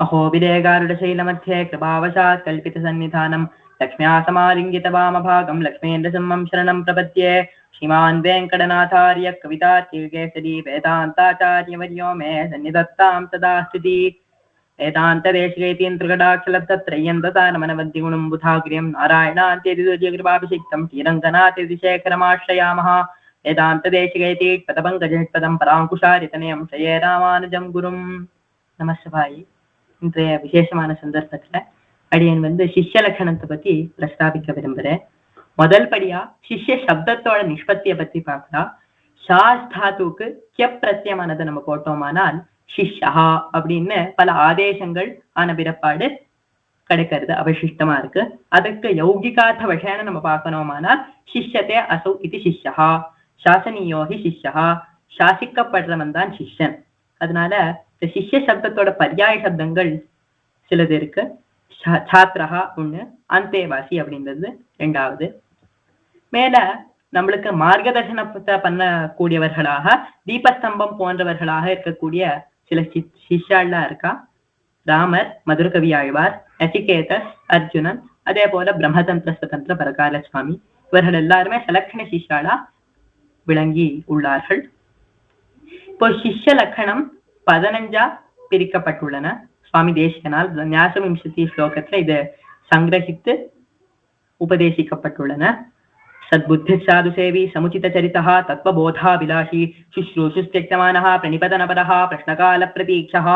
अहोविदेगारुडशैलमध्ये कृपावशात् कल्पितसन्निधानं लक्ष्म्या समालिङ्गित वामभागं लक्ष्मीन्द्रसिंहं शरणं प्रपद्ये। श्रीमान् वेङ्कटनाथार्य कवितार्किकेसरी वेदान्ताचार्यवर्यो मे सन्निधत्तां सदा स्तुति। वेदान्तदेशिकैतीन्द्रकटाक्षलब्धत्रय्यन्तसारमनवद्यगुणं बुधाग्र्यं नारायणान्त्यदिदुर्यकृपाभिषिक्तं श्रीरङ्गनाथदिशेखरमाश्रयामः। वेदान्तदेशिकैति पदपङ्कजपदं पराङ्कुशारितनयं श्रये रामानुजं गुरुं நமஸ்தபாயி. இன்றைய விசேஷமான சந்தர்ப்பத்துல அடியன் சிஷ்ய லட்சணத்தை பத்தி பிரஸ்தாபிக்க விரும்புறேன். முதல் படியா சிஷ்ய சப்தத்தோட நிஷ்பத்தியை பத்தி பார்க்கலாம். ஷாஸ்தாத்துக்கு கியப் பிரத்யமானதை நம்ம போட்டோமானால் சிஷ்யா அப்படின்னு பல ஆதேசங்கள் ஆன பிறப்பாடு கிடைக்கிறது அவசிஷ்டமா இருக்கு. அதுக்கு யௌகிகார்த்த விஷயம் நம்ம பார்க்கணுமானால் சிஷ்யத்தே அசௌ இது சிஷ்யா, சாசனியோகி சிஷ்யா, சாசிக்கப்படுறவன் தான் சிஷ்யன். அதனால இந்த சிஷ்ய சப்தத்தோட பர்யாய சப்தங்கள் சிலது இருக்கு. சாத்ரஹா ஒண்ணு, அந்தேவாசி அப்படின்றது ரெண்டாவது. மேல நம்மளுக்கு மார்க்கதர்சனத்தை பண்ணக்கூடியவர்களாக தீபஸ்தம்பம் போன்றவர்களாக இருக்கக்கூடிய சில சிஷ்யாலாம் இருக்கா. ராமர், மதுரகவி ஆழ்வார், நச்சிகேதஸ், அர்ஜுனன், அதே போல பிரம்மதந்திர சுதந்திர பரகால சுவாமி, இவர்கள் எல்லாருமே சலக்ஷண சிஷ்யாளா விளங்கி உள்ளார்கள். இப்போ சிஷ்ய லட்சணம் 15 பிரிக்கப்பட்டுள்ளன சுவாமி தேசிகனால். ஞாசவிம்சதி ஸ்லோகத்துல இது சங்கிரகித்து உபதேசிக்கப்பட்டுள்ளன. சத்புத்தி சாது சேவி சமுச்சித சரிதா தத்வபோதா விலாசி சுஷ்ரூஷுஸ்தியக்தமானः பிரணிபதனபரः பிரஷ்னகால பிரதீட்சः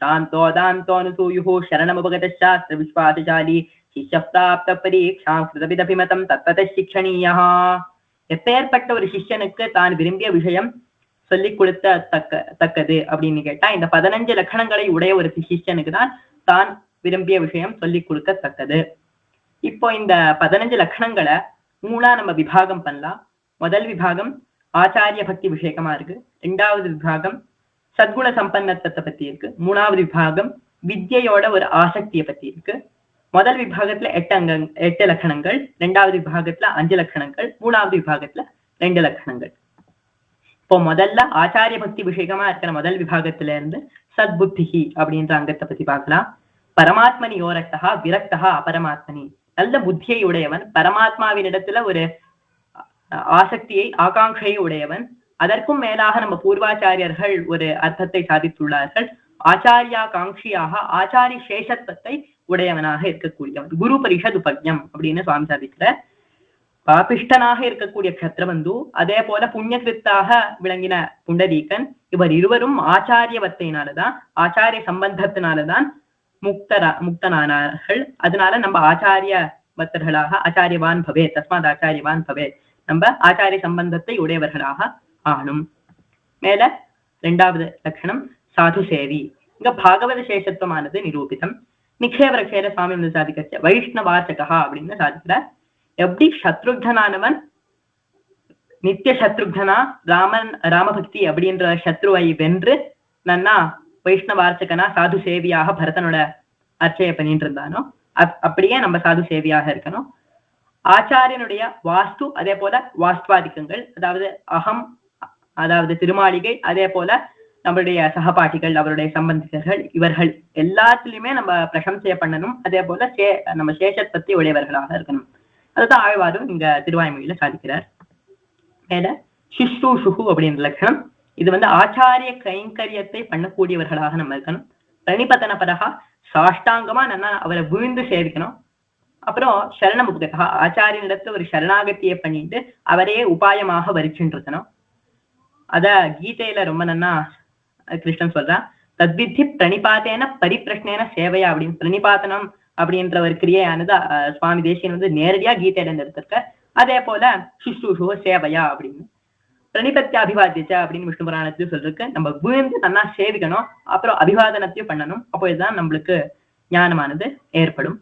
சாந்தோதாந்தோனுசூயுः சரணமுபகதசாஸ்திர விஸ்வாசசாலி சிஷ்யः பிராப்த பரீட்சாம் கிருதவிதபிமதம் தத்வதः சிக்ஷணீயः. எப்பேற்பட்ட ஒரு சிஷ்யனுக்கு தான் விரும்பிய விஷயம் சொல்லிக் கொடுத்த தக்கது அப்படின்னு கேட்டா, இந்த 15 லட்சணங்களை உடைய ஒரு சிஷ்யனுக்கு தான் தான் விரும்பிய விஷயம் சொல்லிக் கொடுக்கத்தக்கது. இப்போ இந்த 15 லட்சணங்களை 3 நம்ம விபாகம் பண்ணலாம். முதல் விபாகம் ஆச்சாரிய பக்தி விஷயமா இருக்கு. இரண்டாவது விபாகம் சத்குண சம்பன்னத்தை பத்தி இருக்கு. மூணாவது விபாகம் வித்யோட ஒரு ஆசக்தியை பத்தி இருக்கு. முதல் விபாகத்துல 8 லட்சணங்கள், இரண்டாவது விபாகத்துல 5 லட்சணங்கள், மூணாவது விபாகத்துல 2 லட்சணங்கள். இப்போ முதல்ல ஆச்சாரிய பக்தி விஷயமா இருக்கிற முதல் விபாகத்துல இருந்து சத்புத்தி அப்படின்ற அங்கத்தை பத்தி பார்க்கலாம். பரமாத்மனி யோரக்தா விரக்தா அபரமாத்மனி. நல்ல புத்தியை உடையவன், பரமாத்மாவின் இடத்துல ஒரு ஆசக்தியை ஆகாங்கையை உடையவன். அதற்கும் மேலாக நம்ம பூர்வாச்சாரியர்கள் ஒரு அர்த்தத்தை சாதித்துள்ளார்கள். ஆச்சாரியா காங்கியாக ஆச்சாரிய சேஷத்துவத்தை உடையவனாக இருக்கக்கூடியவன். குரு பரிஷத் உபக்ஞம் அப்படின்னு சுவாமி சாதிக்கிறார். பாபிஷ்டனாக இருக்கக்கூடிய க்ஷத்ரபந்து, அதே போல புண்ணியகிருத்தாக விளங்கின புண்டரீகன், இவர் இருவரும் ஆச்சாரியவத்தையினாலதான், ஆச்சாரிய சம்பந்தத்தினாலதான் முக்தனானார்கள். அதனால நம்ம ஆச்சாரிய பக்தர்களாக ஆச்சாரியவான் பவே, தஸ்மாத் ஆச்சாரியவான் பவே, நம்ம ஆச்சாரிய சம்பந்தத்தை உடையவர்களாக ஆனும். மேல 2வது லட்சணம் சாது சேவி. இங்க பாகவத சேஷத்துவமானது நிரூபிதம். நிக்ஷேவரக்ஷேர சுவாமி வந்து சாதிக்கச்ச வைஷ்ணவாச்சகா அப்படின்னு சாதிக்கிறார். எப்படி சத்ருக்தனானவன் நித்திய சத்ருக்தனா ராமபக்தி அப்படின்ற சத்ருவை வென்று நன்னா வைஷ்ணவார்ச்சகனா சாது சேவியாக பரதனோட அர்ச்சையை பண்ணிட்டு இருந்தானோ அப்படியே நம்ம சாது சேவியாக இருக்கணும். ஆச்சாரியனுடைய வாஸ்து, அதே போல வாஸ்துவாதிக்கங்கள், அதாவது அகம், அதாவது திருமாளிகை, அதே போல நம்மளுடைய சகபாட்டிகள், அவருடைய சம்பந்திகர்கள், இவர்கள் எல்லாத்துலயுமே நம்ம பிரசம்சைய பண்ணணும். அதே போல நம்ம சேஷத்வத்தை உடையவர்களாக இருக்கணும். அதுதான் ஆழ்வாரும் இங்க திருவாய்மொழியில சாதிக்கிறார். மேல சுஷ்ரூஷுகு அப்படின்ற லட்சணம். இது ஆச்சாரிய கைங்கரியத்தை பண்ணக்கூடியவர்களாக நம்ம இருக்கணும். பிரணிபதன பரகா சாஷ்டாங்கமா நல்லா அவரை விழுந்து சேவிக்கணும். அப்புறம் சரணம் உபகதா ஆச்சாரியனிடத்துல ஒரு சரணாகத்தியை பண்ணிட்டு அவரே உபாயமாக வரிச்சுட்டு இருக்கணும். அத கீதையில ரொம்ப நன்னா கிருஷ்ணன் சொல்றான். தத்வித்தி பிரணிபாத்தேன பரிப்பிரஷ்னேன சேவையா அப்படின்னு. பிரணிபாத்தனம் அப்படின்ற ஒரு கிரியையானது சுவாமி தேசியன் நேரடியா கீதையில எடுத்திருக்க. அதே போல சுஷ்ரூஷோ சேவையா அப்படின்னு. பிரணிபத்திய அபிவாதிச்ச அப்படின்னு விஷ்ணு புராணத்தையும் சொல்லிருக்கு. நம்ம விழுந்து நல்லா சேவிக்கணும், அப்புறம் அபிவாதனத்தையும் பண்ணணும். அப்போ இதுதான் நம்மளுக்கு ஞானமானது ஏற்படும்.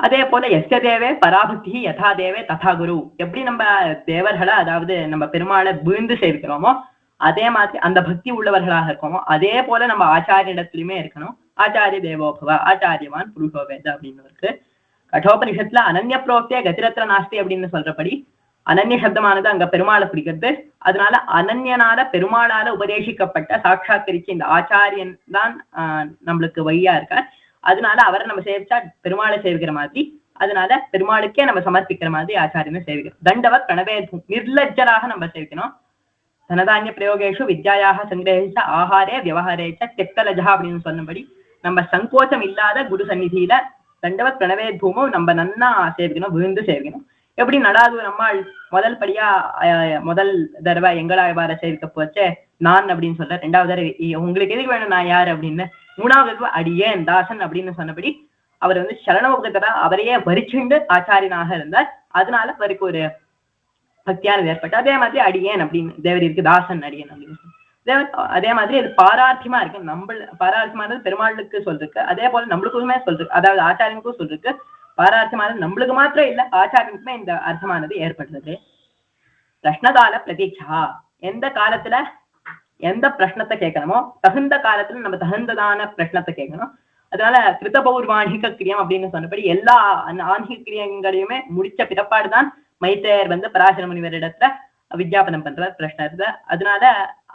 அதே போல எஸ்ய தேவே பராபக்தி யதா தேவே ததா குரு. எப்படி நம்ம தேவர்களை, அதாவது நம்ம பெருமாளை விழுந்து சேவிக்கிறோமோ அதே மாதிரி அந்த பக்தி உள்ளவர்களாக இருக்கோமோ அதே போல நம்ம ஆச்சாரிய இடத்துலயுமே இருக்கணும். ஆச்சாரிய தேவோபவ ஆச்சாரியவான் புருஷோ வேத அப்படின்னு இருக்கு. கட்டோபனிஷத்துல அனன்ய புரோக்திய கதிரத்ர நாஸ்தி அப்படின்னு சொல்றபடி அனன்ய சப்தமானது அங்க பெருமாளை குறிக்கிறது. அதனால அனன்யனால பெருமாளால உபதேசிக்கப்பட்ட சாட்சாத்கரிச்ச இந்த ஆச்சாரியன் தான் நம்மளுக்கு வழியா இருக்கார். அதனால அவரை நம்ம சேவிச்சா பெருமாளை சேவிக்கிற மாதிரி, அதனால பெருமாளுக்கே நம்ம சமர்ப்பிக்கிற மாதிரி ஆச்சாரியனை சேவிக்கிறோம். தண்டவத் பிரணவேதும் நிர்லஜ்ஜராக நம்ம சேவிக்கணும். தனதானிய பிரயோகேஷு வித்யாயாக சங்கிரேஷ ஆஹாரே விவகாரேச்ச தெக்தலஜா அப்படின்னு சொன்னபடி நம்ம சங்கோச்சம் இல்லாத குரு சந்நிதியில தண்டவத் பிரணவேதூமும் நம்ம நன்னா சேவிக்கணும், விழுந்து சேவிக்கணும். எப்படி நடாதூர் அம்மாள் முதல் தடவை எங்களாழ்வார சேவிக்க போச்சே நான் அப்படின்னு சொல்ல, ரெண்டாவது தடவை உங்களுக்கு எதுக்கு வேணும் நான் யாரு அப்படின்னு, மூணாவது தடவை அடியேன் தாசன் அப்படின்னு சொன்னபடி அவர் வந்து சரணமுகத்தரா அவரையே வரிச்சுண்டு ஆச்சாரியனாக இருந்தார். அதனால அவருக்கு ஒரு பக்தியானது ஏற்பட்டு. அதே மாதிரி அடியேன் அப்படின்னு தேவர் இருக்கு, தாசன் அடியேன் அப்படின்னு அதே மாதிரி அது பாரார்த்தியமா இருக்கு. பாரார்த்தியமானது பெருமாளுக்கு சொல்லிருக்கு, அதே போல நம்மளுக்குமே சொல்லிருக்கு, அதாவது ஆச்சாரியனுக்கும் சொல்லிருக்கு. பாரார்த்தமானது நம்மளுக்கு மாத்திரம் இல்ல, ஆச்சாரியனுக்குமே இந்த அர்த்தமானது ஏற்படுறது. பிரஷ்னகால பிரதீட்சா, எந்த காலத்துல எந்த பிரஷ்னத்தை கேட்கணுமோ தகுந்த காலத்துல நம்ம தகுந்ததான பிரஷ்னத்தை கேட்கணும். அதனால கிருத பௌர்வாணிக கிரியம் அப்படின்னு சொன்னபடி எல்லா ஆன்மீக கிரியங்களையுமே முடிச்ச பிறப்பாடுதான் மைத்ரேயர் வந்து பராசர முனிவரிடத்துல விஜாபனம் பண்றார் பிரஷ்னத்தை. அதனால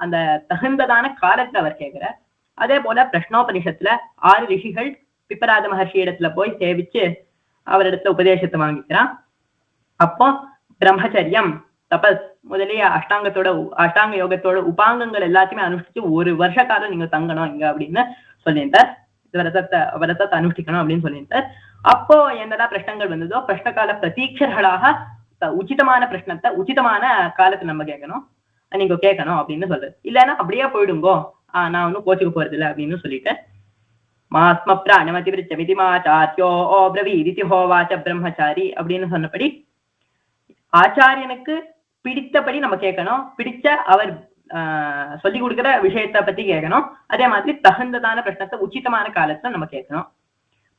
அந்த தகுந்ததான காலத்துல அவர் கேட்கிறார். அதே போல பிரஷ்னோபனிஷத்துல 6 ரிஷிகள் பிப்பராத மகர்ஷி இடத்துல போய் சேவிச்சு அவரிடத்துல உபதேசத்தை வாங்கிக்கிறான். அப்போ பிரம்மச்சரியம், தபஸ் முதலிய அஷ்டாங்க யோகத்தோட உபாங்கங்கள் எல்லாத்தையுமே அனுஷ்டிச்சு 1 வருஷ காலம் நீங்க தங்கணும் இங்க அப்படின்னு சொல்லியிருந்தார். விரதத்தை அனுஷ்டிக்கணும் அப்படின்னு சொல்லியிருந்தார். அப்போ என்னெல்லாம் பிரஷ்னங்கள் வந்ததோ பிரஷ்னகால பிரதீட்சர்களாக உச்சிதமான பிரஷ்னத்தை உச்சிதமான காலத்தை நம்ம நீங்க கேட்கணும் அப்படின்னு சொல்றது. இல்லைன்னா அப்படியே போயிடுங்கோ, நான் ஒன்னும் கோச்சுக்கு போறது இல்லை அப்படின்னு சொல்லிட்டு மாஸ்ம பிராணமதி விருச்சமிதிமாச்சாரியோ பிரவீதி ஹோவாச்ச பிரம்மச்சாரி அப்படின்னு சொன்னபடி ஆச்சாரியனுக்கு பிடித்தபடி நம்ம கேட்கணும், பிடிச்ச அவர் சொல்லி கொடுக்குற விஷயத்தை பத்தி கேட்கணும். அதே மாதிரி தகுந்ததான பிரச்சனத்தை உச்சிதமான காலத்துல நம்ம கேட்கணும்.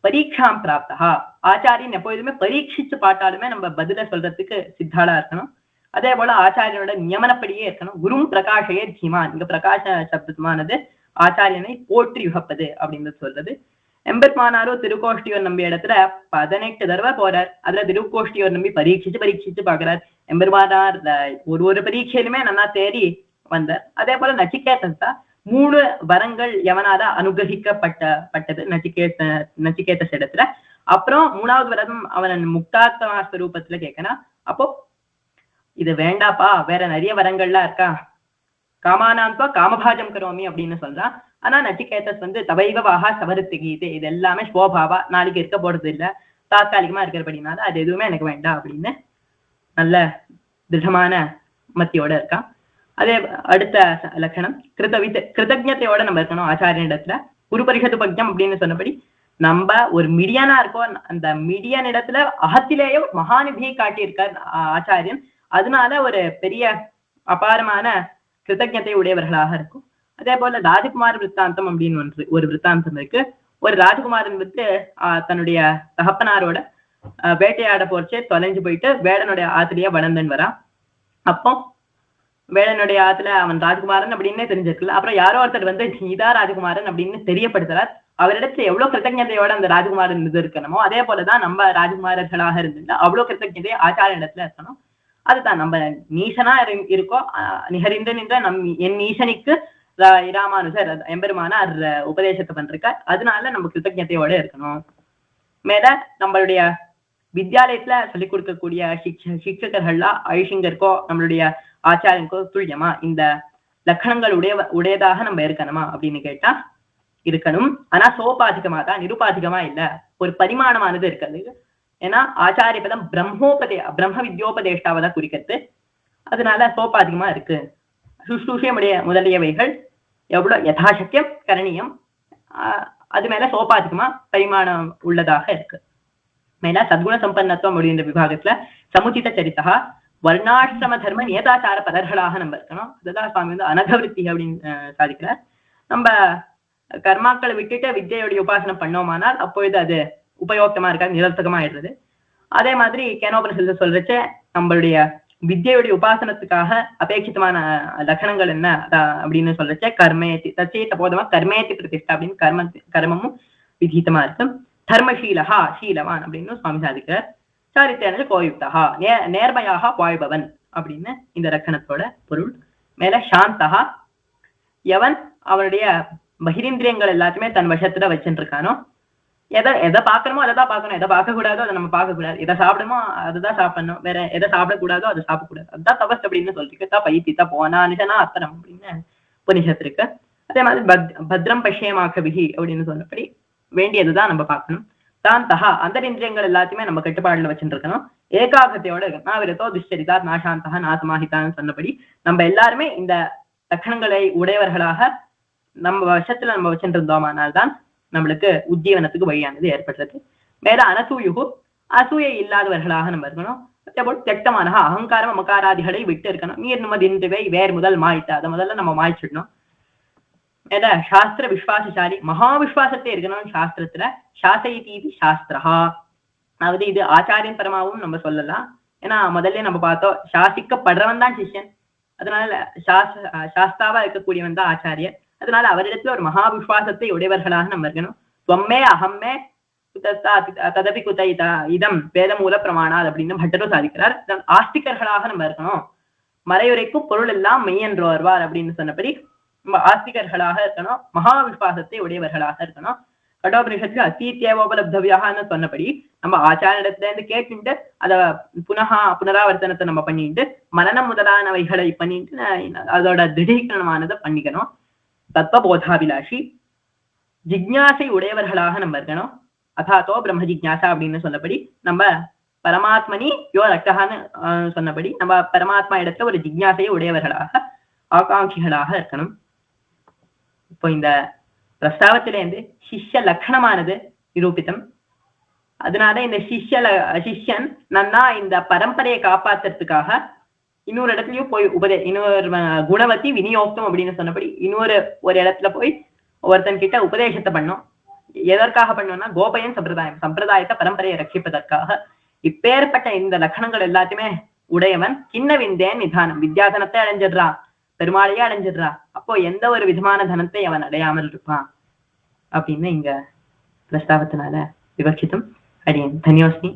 பரீட்சாம் பிராப்தா, ஆச்சாரியன் எப்பொழுதுமே பரீட்சிச்சு பாட்டாலுமே நம்ம பதில சொல்றதுக்கு சித்தாளா இருக்கணும். அதே போல ஆச்சாரியனோட நியமனப்படியே இருக்கணும். குரும் பிரகாஷையே தீமான், இங்க பிரகாச சப்தமானது ஆச்சாரியனை போற்றி யுகப்பது அப்படின்னு சொல்றது. எம்பெருமானாரோ திருக்கோஷ்டியோர் நம்பி இடத்துல 18 தடவை போறார். அதுல திருக்கோஷ்டியோர் நம்பி பரீட்சிச்சு பாக்குறார். எம்பெருமானார் ஒரு பரீட்சையிலுமே நல்லா தேடி வந்தார். அதே போல நச்சிகேதா 3 வரங்கள் எவனால அனுகிரகிக்கப்பட்டது நச்சிகேத இடத்துல. அப்புறம் 3வது வரதும் அவன் முக்தாத்மா ஸ்வரூபத்துல கேட்கறான். அப்போ இது வேண்டாப்பா, வேற நிறைய வரங்கள்லாம் இருக்கா, காமானாம்பா காமபாஜம் கரோமி அப்படின்னு சொல்றான். ஆனா நச்சிகேதஸ் வந்து தவைவாகா சவருத்து கீதை, இது எல்லாமே ஸ்வபாவா, நாளைக்கு இருக்க போறது இல்லை, தாற்காலிகமா இருக்கிறபடினால அது எதுவுமே எனக்கு வேண்டாம் அப்படின்னு நல்ல திருடமான மத்தியோட இருக்கான். அதே அடுத்த லட்சணம் கிருதஜத்தையோட நம்ம இருக்கணும் ஆச்சாரியனிடத்துல. குரு பரிஷத்து பக்ஞம் அப்படின்னு சொன்னபடி நம்ம ஒரு மிடியனா இருக்கோம், அந்த மிடியன் இடத்துல அகத்திலேயே மகாநிதியை காட்டியிருக்கார் ஆச்சாரியன். அதனால ஒரு பெரிய அபாரமான கிருதஜத்தை உடையவர்களாக இருக்கும். அதே போல ராஜகுமார் விற்த்தாந்தம் அப்படின்னு ஒரு விற்த்தாந்தம் இருக்கு. ஒரு ராஜகுமாரன் வந்து தன்னுடைய தகப்பனாரோட வேட்டையாட போச்சே தொலைஞ்சு போயிட்டு வேடனுடைய ஆத்திலேயே வளர்ந்தன் வரான். அப்போ வேடனுடைய ஆத்துல அவன் ராஜகுமாரன் அப்படின்னே தெரிஞ்சிருக்கல. அப்புறம் யாரோ ஒருத்தர் வந்து நீதான் ராஜகுமாரன் அப்படின்னு தெரியப்படுத்துறார். அவரிடத்துல எவ்வளவு கிருத்தஜதையோட அந்த ராஜகுமாரன் இது இருக்கணுமோ அதே போலதான் நம்ம ராஜகுமாரர்களாக இருந்துட்டு அவ்வளவு கிருத்தஜதை ஆச்சார இடத்துல இருக்கணும். அதுதான் நம்ம நீசனா இருக்கோ நிகரிந்து நின்ற என் நீசனிக்கு ராமானுஜர் எம்பெருமானார் உபதேசத்தை பண்றார். அதனால நம்ம கிருத்தஜதையோட இருக்கணும். மேல நம்மளுடைய வித்யாலயத்துல சொல்லிக் கொடுக்கக்கூடிய சிக்ஷகர்கள்லாம் ஐஷிங்கருக்கோ நம்மளுடைய ஆச்சாரியனுக்கோ துல்லியமா இந்த லட்சணங்கள் உடையதாக நம்ம இருக்கணுமா அப்படின்னு கேட்டா இருக்கணும். ஆனா சோபாதிகமா தான், நிருபாதிகமா இல்ல, ஒரு பரிமாணமானது இருக்காது. ஏன்னா ஆச்சாரிய பதம் பிரம்ம வித்யோபதேஷ்டாவதான் குறிக்கிறது. அதனால சோபாதிகமா இருக்கு. சுஷ்ரூஷமுடைய முதலியவைகள் எவ்வளவு யதாசக்கியம் கரணியம், அது மேல சோபாதிகமா பரிமாணம் உள்ளதாக இருக்கு. மேல சத்குண சம்பன்னத்துவம் அப்படின்ற விபாகத்துல சமுச்சித சரித்தா வர்ணாசிரம தர்ம நேதாச்சார பதர்களாக நம்ம இருக்கணும். அதுதான் சுவாமி வந்து அனகவிருத்தி அப்படின்னு சாதிக்கிறார். நம்ம கர்மாக்களை விட்டுட்டு வித்யோடைய உபாசனம் பண்ணோமானால் அப்பொழுது அது உபயோகமா இருக்காது, நிரர்த்தகமா ஆயிடுறது. அதே மாதிரி கேனோபனிஷத்துல சொல்றச்சு நம்மளுடைய வித்யோடைய உபாசனத்துக்காக அபேட்சிதமான லட்சணங்கள் என்ன அப்படின்னு சொல்றச்ச கர்மேத்தி தச்சேத்த போதமா கர்மேத்தி பிரதிஷ்டா அப்படின்னு கர்மமும் விதித்தமா இருக்கு. தர்மசீலஹா சீலவான் அப்படின்னு சுவாமி சாதிக்கிறார். சாரித்ரேன கோயுக்தா நேர்மையாக வாழ்பவன் அப்படின்னு இந்த லட்சணத்தோட பொருள். மேல சாந்தா எவன் அவனுடைய பகிரேந்திரியங்கள் எல்லாத்தையுமே தன் வசத்துல வச்சுட்டு இருக்கானோ, எதை பார்க்கணுமோ அதை தான் பார்க்கணும், எதை பார்க்க கூடாதோ அதை நம்ம பார்க்க கூடாது, எதை சாப்பிடணுமோ அதுதான் சாப்பிடணும், வேற எதை சாப்பிடக்கூடாதோ அதை சாப்பிடக்கூடாது, அதுதான் தபஸ் அப்படின்னு சொல்லிட்டு பைத்தித்தா போனா அனுஷனா அத்தனம் அப்படின்னு உபனிஷத்து இருக்கு. அதே மாதிரி பத்ரம் பஷ்யமாக்கபிகி அப்படின்னு சொன்னபடி வேண்டியதுதான் நம்ம பார்க்கணும். தான் தகா அந்தரிந்திரியங்கள் எல்லாத்தையுமே நம்ம கட்டுப்பாடுல வச்சுட்டு இருக்கணும். ஏகாகத்தையோட நான் விரதோ துஷ்சரிதா நாசாந்தகா நாசமாகித்தான்னு சொன்னபடி நம்ம எல்லாருமே இந்த லட்சணங்களை உடையவர்களாக நம்ம வசத்துல நம்ம வச்சுட்டு இருந்தோமானால்தான் நம்மளுக்கு உஜ்ஜீவனத்துக்கு வழியானது ஏற்படுறது. மேல அனசூயுகு அசூயை இல்லாதவர்களாக நம்ம இருக்கணும். அதேபோல் தியக்தமான அகங்காரம் அமகாராதிகளை விட்டு இருக்கணும். நீர் நிமதின்றுவை வேர் முதல் மாய்த்து அதை முதல்ல நம்ம மாய்ச்சிடணும். மேல சாஸ்திர விஸ்வாசசாலி மகா விஸ்வாசத்தை இருக்கணும் சாஸ்திரத்துல. சாசைதி சாஸ்திரா அதாவது இது ஆச்சாரியன் பரமாவும் நம்ம சொல்லலாம். ஏன்னா முதல்ல நம்ம பார்த்தோம் சாசிக்கப்படுறவன் தான் சிஷ்யன், அதனால சாஸ்தாவா இருக்கக்கூடியவன் தான் ஆச்சாரியர். அதனால அவரிடத்துல ஒரு மகா விஸ்வாசத்தை உடையவர்களாக நம்ம இருக்கணும். துவம்மே அகம்மே ததபி குத இதம் வேத மூல பிரமாணாத் அப்படின்னு பட்டரும் சாதிக்கிறார். ஆஸ்திகர்களாக நம்ம இருக்கணும். மறையுரைக்கும் பொருள் எல்லாம் மெய்யென்று வருவார் அப்படின்னு சொன்னபடி நம்ம ஆஸ்திகர்களாக இருக்கணும், மகா விஸ்வாசத்தை உடையவர்களாக இருக்கணும். கடோபனிஷத்துல அசீத்தியவோபலப்தவியான்னு சொன்னபடி நம்ம ஆச்சாரியத்துல இருந்து கேட்டுட்டு அதை புனராவர்த்தனத்தை நம்ம பண்ணிட்டு மனநம் முதலானவைகளை பண்ணிட்டு அதோட திடீகரணமானதை பண்ணிக்கணும். தத்துவபோதாபிலாஷி ஜிக்ஞாசை உடையவர்களாக நம்ம இருக்கணும். அதாத்தோ பிரம்ம ஜிக்ஞாசா அப்படின்னு சொன்னபடி நம்ம பரமாத்மனி யோ ரக்தகான்னு சொன்னபடி நம்ம பரமாத்மா இடத்துல ஒரு ஜிக்ஞாசையை உடையவர்களாக ஆகாங்கிகளாக இருக்கணும். இப்போ இந்த பிரஸ்தாவத்திலேருந்து சிஷ்ய லட்சணமானது நிரூபித்தம். அதனால இந்த சிஷ்யன் நன்னா இந்த பரம்பரையை காப்பாத்துறதுக்காக இன்னொரு இடத்துலயும் போய் இன்னொரு குணவத்தி விநியோகம் அப்படின்னு சொன்னபடி ஒரு இடத்துல போய் ஒருத்தன் கிட்ட உபதேசத்தை பண்ணோம். எதற்காக பண்ணோம்னா கோபயன் சம்பிரதாயத்தை பரம்பரையை ரட்சிப்பதற்காக. இப்பேற்பட்ட இந்த லட்சணங்கள் எல்லாத்தையுமே உடையவன் கிண்ண விந்தேன் நிதானம் வித்யாதனத்தை அடைஞ்சிடுறான், பெருமாளையே அடைஞ்சிடுறான். அப்போ எந்த ஒரு விதமான தனத்தை அவன் அடையாமல் இருப்பான் அப்படின்னு இங்க பிரஸ்தாவத்தினால விவட்சித்தம். அடியேன் தன்யோஸ்மி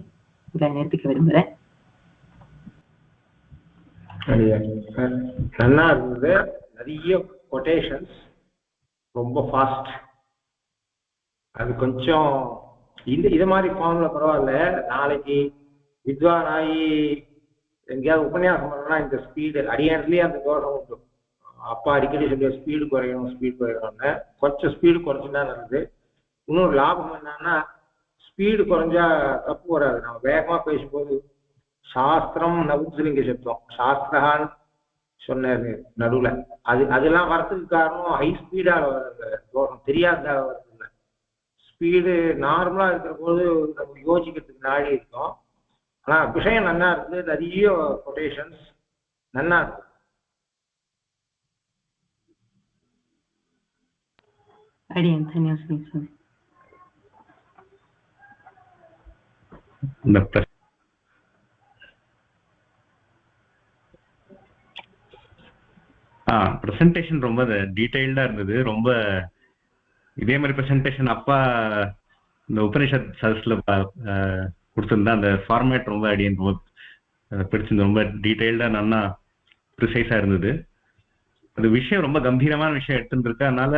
இங்க நேர்த்திக்க விரும்புறேன். நல்லா இருந்தது. நிறைய கொட்டேஷன்ஸ், ரொம்ப ஃபாஸ்ட். அது கொஞ்சம் இது மாதிரி ஃபார்ம்ல பரவாயில்ல. நாளைக்கு வித்வான் ஆகி எங்கேயாவது உபன்யாசம் பண்ணணும்னா இந்த ஸ்பீடு அடியானதுலேயே அந்த தோஷம் உண்டு. அப்பா அடிக்கடி சொல்லுவ ஸ்பீடு குறையணும்னு. கொஞ்சம் ஸ்பீடு குறைச்சுன்னா நல்லது. இன்னொரு லாபம் என்னன்னா ஸ்பீடு குறைஞ்சா தப்பு வராது. நம்ம வேகமா பேசும்போது சாஸ்திரம் நபும்சலிங்க சப்தம் சாஸ்திரகான்னு சொன்னாரு நடுவுல, அதெல்லாம் வரத்துக்கு காரணம் ஹை ஸ்பீடா தோஷம் தெரியாததாக வருது. இல்லை ஸ்பீடு நார்மலா இருக்கிற போது நம்ம யோசிக்கிறதுக்கு நாடி இருக்கோம். ஆனா விஷயம் நல்லா இருக்குது, நிறைய கொட்டேஷன்ஸ் நல்லா இருக்கு. பிரசன்டேஷன் ரொம்ப டீடைல்டா இருந்தது. ரொம்ப இதே மாதிரி பிரசன்டேஷன் அப்பா இந்த உபனிஷத் சதஸ்ல கொடுத்துருந்தா அந்த ஃபார்மேட் ரொம்ப அடியன் ரொம்ப பிடிச்சிருந்து. ரொம்ப டீடைல்டா நல்லா ப்ரிசைஸா இருந்தது. அது விஷயம் ரொம்ப கம்பீரமான விஷயம் எடுத்துட்டு இருக்கு. அதனால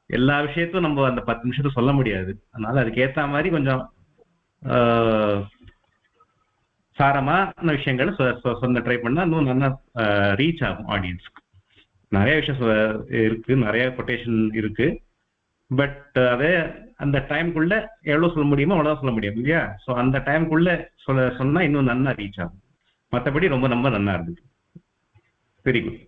எல்லா விஷயத்தையும் நம்ம அந்த 10 நிமிஷத்தை சொல்ல முடியாது. அதனால அதுக்கு ஏத்த மாதிரி கொஞ்சம் சாரமான விஷயங்களை சொன்ன ட்ரை பண்ணா இன்னும் நல்லா ரீச் ஆகும் ஆடியன்ஸ்க்கு. நிறைய விஷயம் இருக்கு, நிறைய கொட்டேஷன் இருக்கு. பட் அதே அந்த டைம்குள்ள எவ்வளவு சொல்ல முடியுமோ அவ்வளவுதான் சொல்ல முடியும் இல்லையா? ஸோ அந்த டைம்குள்ள சொன்னா இன்னும் நல்லா ரீச் ஆகும். மற்றபடி ரொம்ப ரொம்ப நல்லா இருந்தது. Very good.